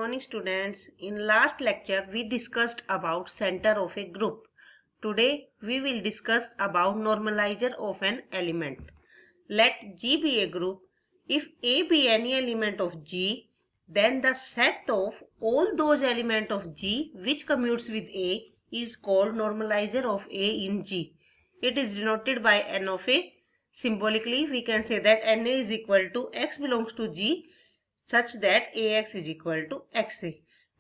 morning students. In last lecture we discussed about center of a group. Today we will discuss about normalizer of an element. Let G be a group. If A be any element of G, then the set of all those elements of G which commutes with A is called normalizer of A in G. It is denoted by N of A. Symbolically we can say that Na is equal to X belongs to G such that ax is equal to xa.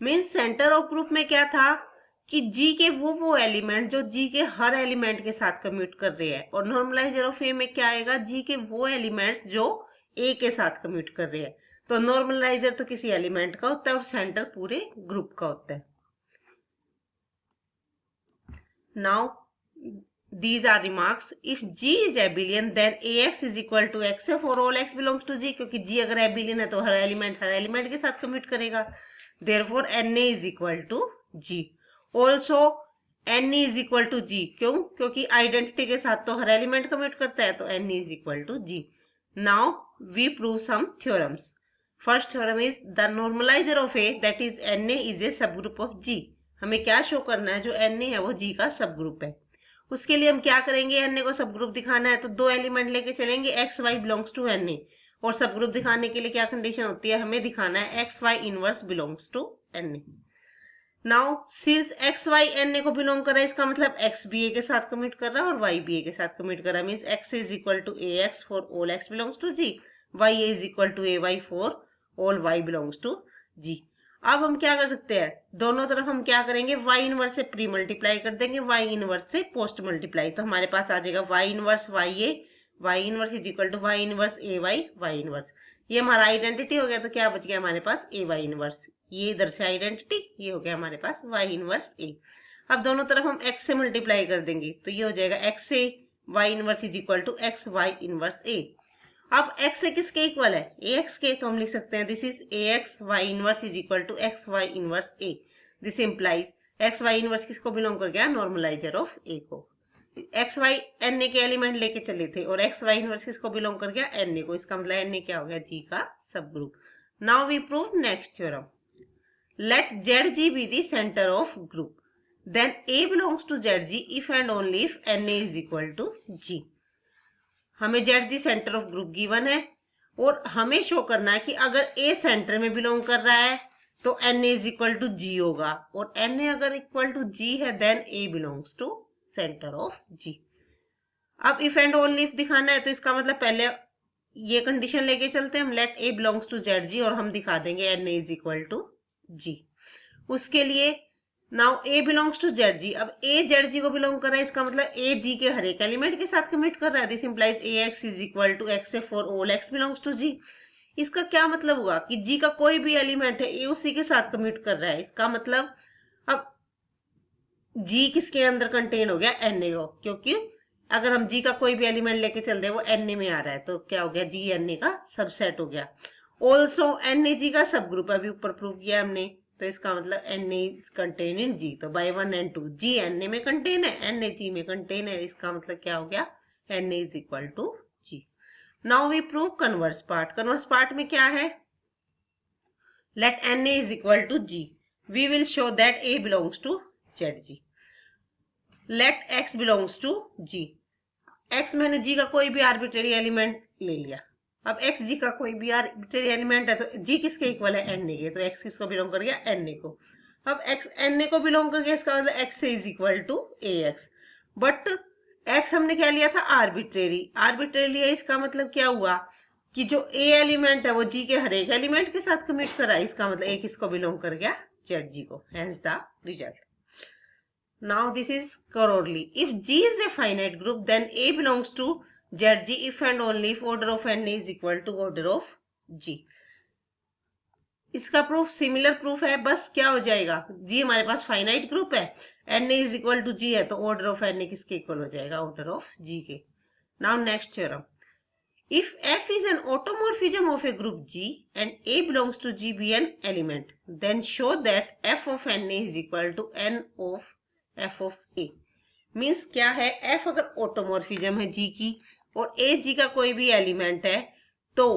Means centre of group में क्या था कि g के वो element जो g के हर element के साथ कम्यूट कर रहे हैं, और नॉर्मलाइजर ऑफ ए में क्या आएगा, g के वो एलिमेंट्स जो a के साथ कम्यूट कर रहे हैं. तो नॉर्मलाइजर तो किसी एलिमेंट का होता है और सेंटर पूरे ग्रुप का होता है. Now these are remarks. If G is abelian then Ax is equal to xa for all x belongs to G, क्योंकि G अगर abelian है तो हर एलिमेंट के साथ कम्यूट करेगा. Therefore Na is equal to G. Also Ne is equal to G. क्यों? क्योंकि identity के साथ तो हर एलिमेंट कम्यूट करता है, तो Ne is equal to G. Now we prove some theorems. First theorem is the normalizer of A, that is Na, is a subgroup of G. हमें क्या शो करना है, जो Na है वो G का सबग्रुप है. उसके लिए हम क्या करेंगे, Na को सब ग्रुप दिखाना है तो दो एलिमेंट लेके चलेंगे, x y belongs to Na. और सब ग्रुप दिखाने के लिए क्या कंडीशन होती है, हमें दिखाना है x y inverse belongs to Na. Now since x y Na को बिलोंग कर रहा है, इसका मतलब एक्स भी A के साथ कम्यूट कर रहा है और वाई भी A के साथ कम्यूट कर रहा है. Means x is equal to ax for all x belongs to G, y is equal to ay for all y belongs to G. अब हम क्या कर सकते हैं, दोनों तरफ हम क्या करेंगे, y इनवर्स से प्री मल्टीप्लाई कर देंगे, y इनवर्स से पोस्ट मल्टीप्लाई. तो हमारे पास आ जाएगा y inverse y inverse is equal to y inverse y inverse. ये हमारा आइडेंटिटी हो गया. तो क्या बच गया हमारे पास, ay इनवर्स. ये इधर से आइडेंटिटी, ये हो गया हमारे पास y इनवर्स a. अब दोनों तरफ हम x से मल्टीप्लाई कर देंगे तो ये हो जाएगा x से y inverse is equal to x y inverse a. अब x है किसके इक्वल है, ax के, तो हम लिख सकते हैं this is ax y inverse is equal to x y inverse a. This implies x y inverse किसको बिलोंग कर गया, नॉर्मलाइजर ऑफ a को. x y Na के एलिमेंट लेके चले थे और x y इनवर्स किसको बिलोंग कर गया, Na को. इसका मतलब Na क्या हो गया, G का subgroup. Now we prove next theorem. Let Zg be the centre of group, then A belongs to Zg if and only if Na is equal to G. हमें Zg centre of group given है और हमें show करना है कि अगर A centre में belong कर रहा है तो Na is equal to G होगा, और Na अगर इक्वल टू G है then A belongs to centre of G. अब इफ एंड ओनली इफ दिखाना है तो इसका मतलब पहले ये कंडीशन लेके चलते हैं हम, let A belongs to Zg और हम दिखा देंगे Na is equal to G. उसके लिए now A belongs to Zg. अब A Zg को बिलोंग कर रहा है, इसका मतलब A G के हर एक एलिमेंट के साथ कमिट कर रहा है. This implies Ax is equal to xa for all x belongs to G. इसका क्या मतलब हुआ कि G का कोई भी एलिमेंट है A उसी के साथ कमिट कर रहा है. इसका मतलब अब G किसके अंदर कंटेन हो गया, Na को, क्योंकि अगर हम G का कोई भी एलिमेंट लेके चल रहे हैं वो Na में आ रहा है, तो क्या हो गया, G Na का सबसेट हो गया. ऑल्सो Na G का सब ग्रुप अभी ऊपर प्रूव किया हमने, तो इसका मतलब Na is contain in G. तो बाय 1 and 2 G Na में कंटेन है, Na G में कंटेन है. इसका मतलब क्या हो गया, Na is equal to G. Now we prove converse part. Converse part में क्या है, let Na is equal to G. We will show that A belongs to Zg. Let x belongs to G. x मैंने G का कोई भी arbitrary element ले लिया. अब x G का कोई भी आर्बिट्रेरी एलिमेंट है तो G किसके इक्वल है, Na के, तो x किसको बिलोंग कर गया, Na को. अब x Na को बिलोंग कर गया, इसका मतलब x is equal to ax. But x हमने क्या लिया था, आर्बिट्रेरी लिया. इसका मतलब क्या हुआ कि जो a एलिमेंट है वो G के हर एक एलिमेंट के साथ कमिट कर रहा है. इसका मतलब a किसको बिलोंग कर गया, Zg को. Hence the result. Now this is corollary. If G is a finite group, then A belongs to Zg if and only if order of Na is equal to order of G. इसका proof similar proof है, बस क्या हो जाएगा, G हमारे पास finite group है, Na is equal to G है, तो ऑर्डर ऑफ Na किसके इक्वल हो जाएगा, ऑर्डर ऑफ G के. Now next theorem. If F is an automorphism of a group G and A belongs to G be an element, then show that F of Na is equal to N of F of A. Means क्या है, F अगर automorphism है G की और A G का कोई भी element है तो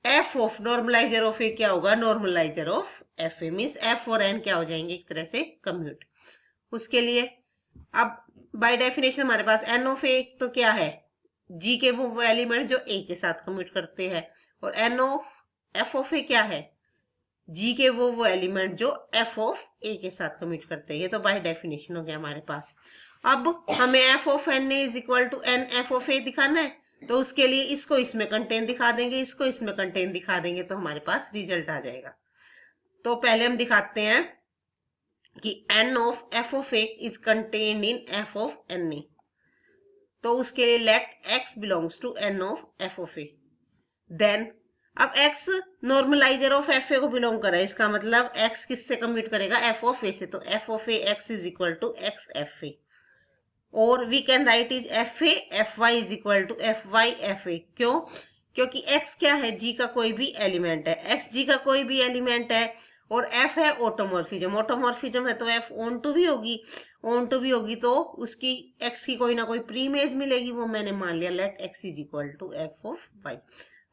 एफ ऑफ नॉर्मलाइजर ऑफ ए क्या होगा, normaliser of f A, means F और एन क्या हो जाएंगे, एक तरह से कम्यूट। उसके लिए अब बाय डेफिनेशन हमारे पास एन ऑफ ए तो क्या है, जी के वो एलिमेंट जो ए के साथ कम्यूट करते हैं, और एन ऑफ एफ ऑफ ए क्या है, जी के वो एलिमेंट जो एफ ऑफ ए के साथ कम्यूट करते हैं। ये तो बाय डेफिनेशन हो गया हमारे पास। अब हमें F of N is equal to N F of A दिखाना है, तो उसके लिए इसको इसमें कंटेन दिखा देंगे, इसको इसमें कंटेन दिखा देंगे, तो हमारे पास रिजल्ट आ जाएगा। तो पहले हम दिखाते हैं कि N of f of A is contained in f of N a. तो उसके लिए let x belongs to N of f of a. Then अब x normaliser of f a को बिलोंग कर रहा है, इसका मतलब x किससे कम्यूट करेगा, एफ ऑफ ए से, तो F of A X is equal to X F A, और we can write is F A F Y is equal to F Y F A. क्यों, क्योंकि x क्या है, g का कोई भी एलिमेंट है, x g का कोई भी एलिमेंट है, और f है ऑटोमॉर्फिज्म, ऑटोमॉर्फिज्म है तो f ऑन टू भी होगी, ऑन टू भी होगी तो उसकी x की कोई ना कोई प्री इमेज मिलेगी, वो मैंने मान लिया let x is equal to F of Y.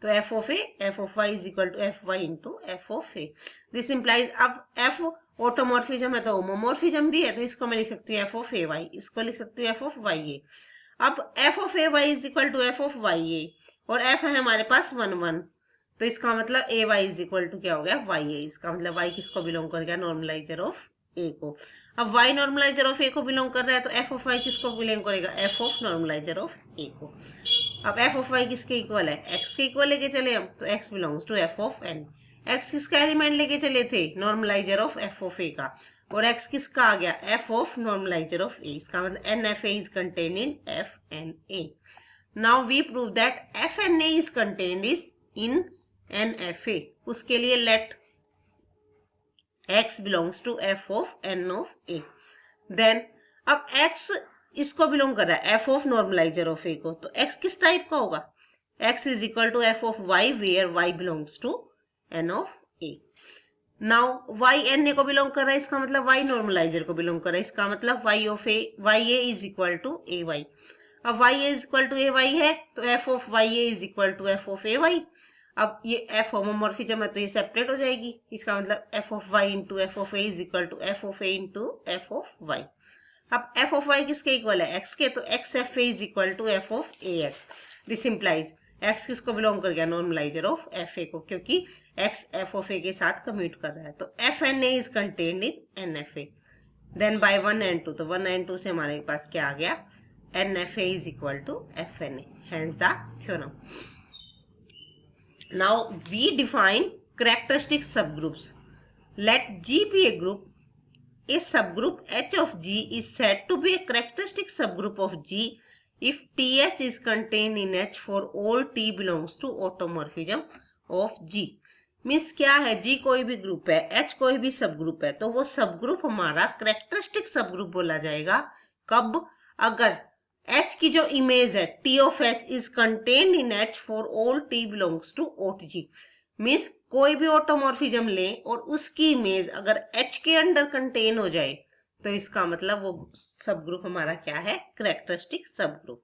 तो F of A F of Y is equal to F Y into F of A. This implies अब एफ ऑटोमॉर्फिज्म है तो होमोमॉर्फिज्म भी है, तो इसको मैं लिख सकती हूँ एफ ऑफ ए वाई, इसको लिख सकती हूँ एफ ऑफ वाई ए। अब F of A Y is equal to F of Y A, और एफ है हमारे पास 1 1, तो इसका मतलब ए वाई इज इक्वल टू क्या हो गया, वाई ए। इसका मतलब वाई किसको बिलोंग कर गया, नॉर्मलाइजर ऑफ ए को। अब वाई नॉर्मलाइजर ऑफ ए को बिलोंग कर रहा है, तो एफ ऑफ वाई किसको बिलोंग करेगा, f of normaliser of a को। अब एफ ऑफ वाई किसके इक्वल है, एक्स के इक्वल लेके चले हम, तो x belongs to F of N. X किसका एलिमेंट लेके चले थे, normaliser of f of a का, और एक्स किसका आ गया, f of normaliser of a. इसका मतलब N F A is contain in f N a. Now we prove that f N A is contained is in N F a. उसके लिए let x belongs to F of N of a. Then अब x इसको belong कर रहा है F of normaliser of a को, तो x किस टाइप का होगा, x is equal to F of y where y belongs to N of a. Now y N a को बिलोंग कर रहा है, इसका मतलब y नॉर्मलाइजर को बिलोंग कर रहा है, इसका मतलब y of A y a is equal to a y. अब y is equal to a y है, तो F of Y a is equal to F of A y. अब ये एफ होमोमॉर्फिज्म है तो ये सेपरेट हो जाएगी, इसका मतलब F of y into F of A is equal to F of a into F of y. अब एफ ऑफ वाई किसके इक्वल है, एक्स के, तो x F A is equal to F of A x. This implies x किसको belong कर गया, normaliser of f a को, क्योंकि एक्स एफ ऑफ ए के साथ कम्यूट कर रहा है, तो F N A is contained in N F A. Then by 1 and 2, तो 1 and 2 से हमारे पास क्या आ गया, N F A is equal to F N A, hence the theorem. Now we define characteristic subgroups. Let G be a group. A subgroup H of G is said to be a characteristic subgroup of G if TH is contained in H for all T belongs to automorphism of G. Means क्या है, G कोई भी group है, H कोई भी सब group है, तो वो सब ग्रुप हमारा करेक्टरिस्टिक सब ग्रुप बोला जाएगा। कब, अगर H की जो इमेज है T of H is contained in H for all T belongs to OT G। Means कोई भी ऑटोमॉर्फिज्म ले और उसकी इमेज अगर H के अंडर कंटेन हो जाए, तो इसका मतलब वो सब ग्रुप हमारा क्या है, characteristic subgroup.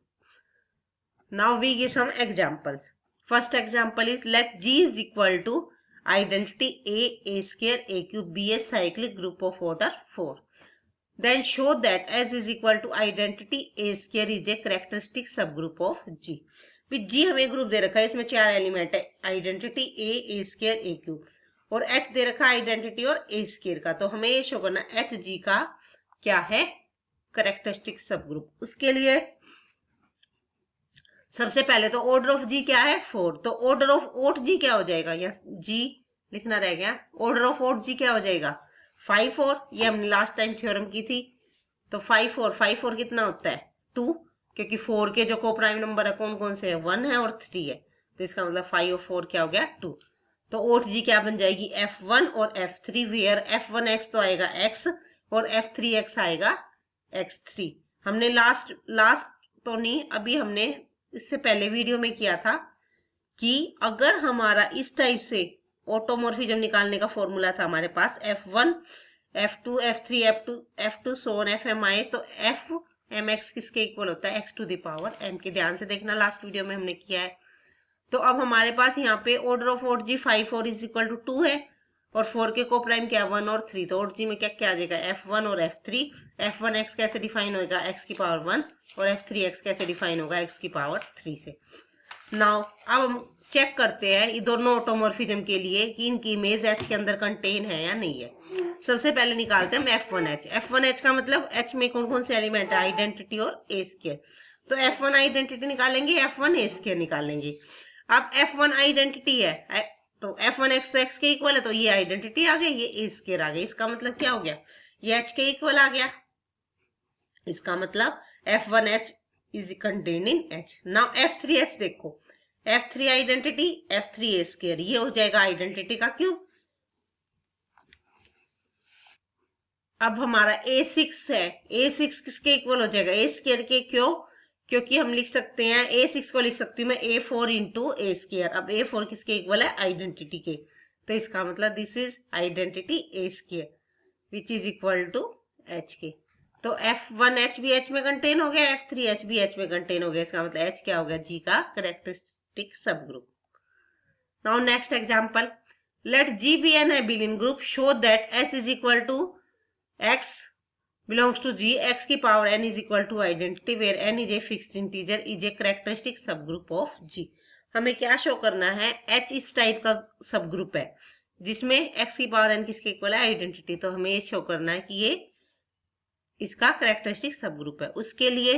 Now we give some examples. First example is let G is equal to identity A square A cube be a cyclic group of order 4। Then show that S is equal to identity A square is a characteristic subgroup of G. With G हमें group दे रखा है, इसमें 4 element है, identity A square A cube, और H दे रखा है identity और A square का, तो हमें ये शो करना H G का क्या है, करेक्टरिस्टिक सबग्रुप। उसके लिए सबसे पहले तो ऑर्डर ऑफ G क्या है, 4, तो ऑर्डर ऑफ ओट G क्या हो जाएगा, या G लिखना रह गया, ऑर्डर ऑफ ओट G क्या हो जाएगा, 5 4, ये हमने लास्ट टाइम थ्योरम की थी, तो 5 4 कितना होता है, 2, क्योंकि 4 के जो को प्राइम नंबर है कौन कौन से है, 1 है और 3 है, तो इसका मतलब 5 और 4 क्या हो गया, 2। तो ओट जी क्या बन जाएगी, F1 और F3, वेयर F1x तो आएगा x और F3x आएगा x3। हमने लास्ट तो नहीं, अभी हमने इससे पहले वीडियो में किया था कि अगर हमारा इस टाइप से ऑटोमॉर्फिज्म निकालने का फॉर्मूला था हमारे पास F1 F2 F3 F2 सोन FMI, तो FMX किसके इक्वल होता है, x to the power m के। ध्यान से देखना, लास्ट वीडियो में हमने किया है। तो अब हमारे पास यहाँ पे ऑर्डर ऑफ ओट जी 5 और इज इक्वल टू 2 है, और 4 के को प्राइम क्या 1 और 3, तो ओट जी में क्या क्या आ जाएगा f1 और f3। f1 x कैसे डिफाइन होगा x की पावर 1, और f3 x कैसे डिफाइन होगा x की पावर 3 से। नाउ अब हम चेक करते हैं ये दोनों ऑटोमॉर्फिज्म के लिए कि इनकी इमेज H के अंदर कंटेन है या नहीं है। सबसे पहले निकालते हैं हम F1H। F1H का मतलब H में कौन कौन से एलिमेंट है, आइडेंटिटी और ए स्क्वायर। तो F1 आइडेंटिटी निकालेंगे, F1 ए स्क्वायर निकालेंगे। अब F1 आइडेंटिटी है तो F1X तो X के इक्वल है, तो ये आइडेंटिटी आ गई, ये ए स्क्वायर आ गई। इसका मतलब क्या हो गया, ये H के इक्वल आ गया। इसका मतलब F1H is contained in H। Now F3H देखो, F3 आइडेंटिटी F3 ए स्क्वायर, ये हो जाएगा आइडेंटिटी का क्यूब। अब हमारा A6 है, A6 किसके इक्वल हो जाएगा, ए स्क्वायर के। क्यों, क्योंकि हम लिख सकते हैं A6 को लिख सकती हूँ मैं A4 इंटू ए स्क्वायर। अब A4 किसके इक्वल है, आइडेंटिटी के, तो इसका मतलब this is identity a square which is equal to H के। तो F1H भी H में कंटेन हो गया, F3H भी H में कंटेन हो गया। इसका मतलब H क्या हो गया, G का characteristic subgroup. Now next example, let G be an abelian group, show that H is equal to X belongs to G, X की power n is equal to identity where n is a fixed integer is a characteristic subgroup of G। हमें क्या show करना है, H इस type का subgroup है जिसमें x की पावर n किसके इक्वल है, आइडेंटिटी। तो हमें ये शो करना है कि ये इसका कैरेक्टरिस्टिक सबग्रुप है। उसके लिए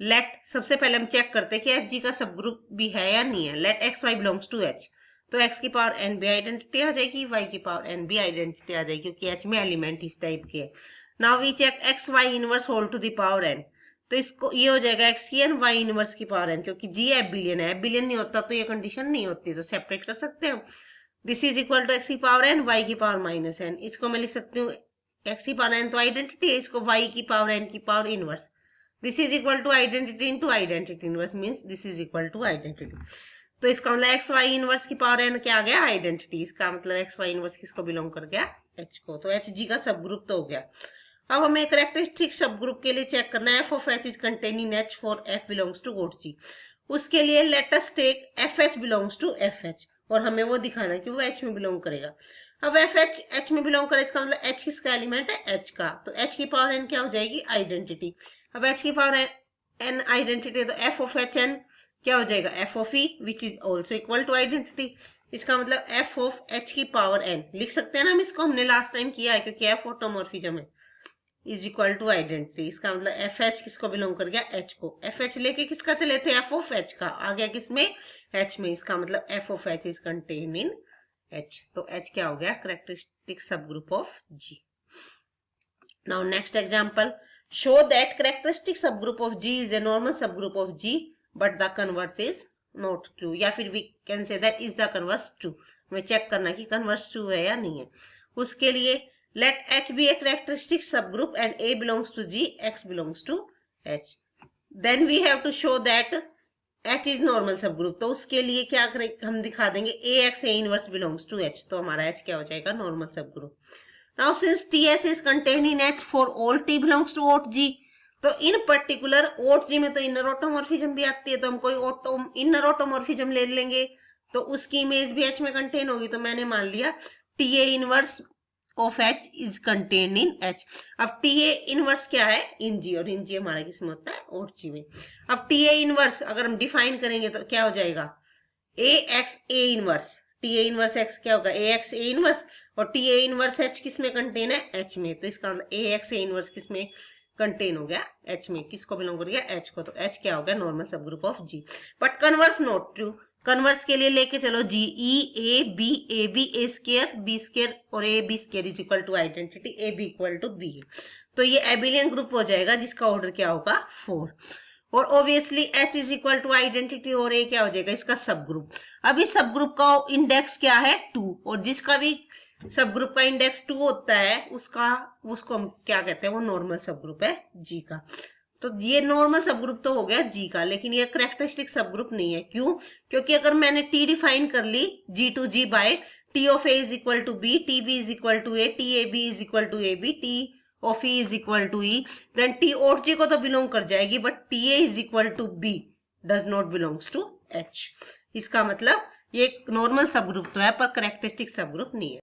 लेट सबसे पहले हम चेक करते हैं कि एच जी का सबग्रुप भी है या नहीं है। Let x y belongs to h, तो x की पावर n भी आइडेंटिटी आ जाएगी, y की पावर n भी आइडेंटिटी आ जाएगी, क्योंकि h में एलिमेंट इस टाइप के है। Now we check x y inverse whole to the power n, तो इसको ये हो जाएगा x की n, y इनवर्स की पावर n, क्योंकि g एबिलियन है, एबिलियन नहीं होता तो ये कंडीशन नहीं होती, तो सेपरेट कर सकते हैं हम। This is equal to x की पावर n, y की पावर माइनस n। इसको मैं लिख सकती हूँ x की पावर n तो आइडेंटिटी है, इसको y की पावर n की power inverse. This is equal to identity into identity inverse, means this is equal to identity. तो इसका मतलब एक्स वाई इनवर्स की पावर n क्या आ गया, आइडेंटिटी। इसका मतलब एक्स वाई इनवर्स किसको बिलोंग कर गया, h को। तो एच जी का सब ग्रुप तो हो गया। अब हमें कैरेक्टरिस्टिक सब ग्रुप के लिए चेक करना है, F of H is contain in H for F belongs to aut G. उसके लिए let us take F H belongs to F H, और हमें वो दिखाना है कि वो एच में बिलोंग करेगा। अब एफ एच एच में बिलोंग करे, इसका मतलब एच किसका एलिमेंट है, एच का। तो एच की पावर n क्या हो जाएगी, आइडेंटिटी। अब एच की पावर n आइडेंटिटी, तो एफ ऑफ एच एन क्या हो जाएगा, f of e which is also equal to identity. इसका मतलब एफ ऑफ एच की पावर n लिख सकते हैं ना हम इसको, हमने लास्ट टाइम किया है क्योंकि एफ ऑटोमॉर्फिज्म है, इज इक्वल टू आइडेंटिटी। इसका मतलब एफ एच किसको बिलोंग कर गया, एच को। एफ एच लेके किसका चले थे, एफ ऑफ एच का, आ गया किसमें, एच में। इसका मतलब F of H is contain in H, तो एच क्या हो गया, characteristic subgroup of G. Now next example, show that characteristic subgroup of G is a normal subgroup of G but the converse is not true, या फिर we can say that is the converse true. हमें check करना कि converse true है या नहीं है। उसके लिए let H be a characteristic subgroup and A belongs to G, X belongs to H. Then we have to show that H is normal subgroup. तो उसके लिए क्या करें, हम दिखा देंगे AX A inverse belongs to H, तो हमारा H क्या हो जाएगा, normal subgroup. Now since TS is contained in H for all T belongs to OT G, तो इन पर्टिकुलर OT G में तो इनर ऑटोमॉर्फिज्म भी आती है, तो हम कोई इनर ऑटोमॉर्फिज्म ले लेंगे तो उसकी इमेज भी H में कंटेन होगी। तो मैंने मान लिया TA inverse of H is contained in H। अब TA इनवर्स क्या है, इन G, और इन G हमारा किसमें होता है, ओट G में। अब TA इनवर्स अगर हम डिफाइन करेंगे तो क्या हो जाएगा, AX A inverse. TA inverse X क्या होगा, AX A इनवर्स, और TA इनवर्स H किसमें कंटेन है, H में। तो इसका मतलब AX A इनवर्स किसमें कंटेन हो गया, H में। किसको बिलोंग कर गया, H को। तो H क्या हो गया, normal subgroup of G। But converse not true, converse के लिए लेके चलो G, E A B A square B square और A B square is equal to identity, A B equal to B. तो ये एबिलियन ग्रुप हो जाएगा जिसका ऑर्डर क्या होगा, 4। और obviously h is equal to identity और ए क्या हो जाएगा, इसका सब ग्रुप। अब इस सब ग्रुप का इंडेक्स क्या है, 2, और जिसका भी सब ग्रुप का इंडेक्स 2 होता है उसको हम क्या कहते हैं, वो नॉर्मल सब ग्रुप है जी का। तो ये नॉर्मल सब ग्रुप तो हो गया जी का, लेकिन ये कैरेक्टरिस्टिक सब ग्रुप नहीं है। क्यों, क्योंकि अगर मैंने टी डिफाइन कर ली G to G by T of A is equal to B, T B is equal to A, T A B is equal to A B, T of E is equal to E, then T aut G को तो belong कर जाएगी, but T A is equal to B does not belongs to H। इसका मतलब ये एक normal सब group तो है पर करेक्टरिस्टिक सब ग्रुप नहीं है।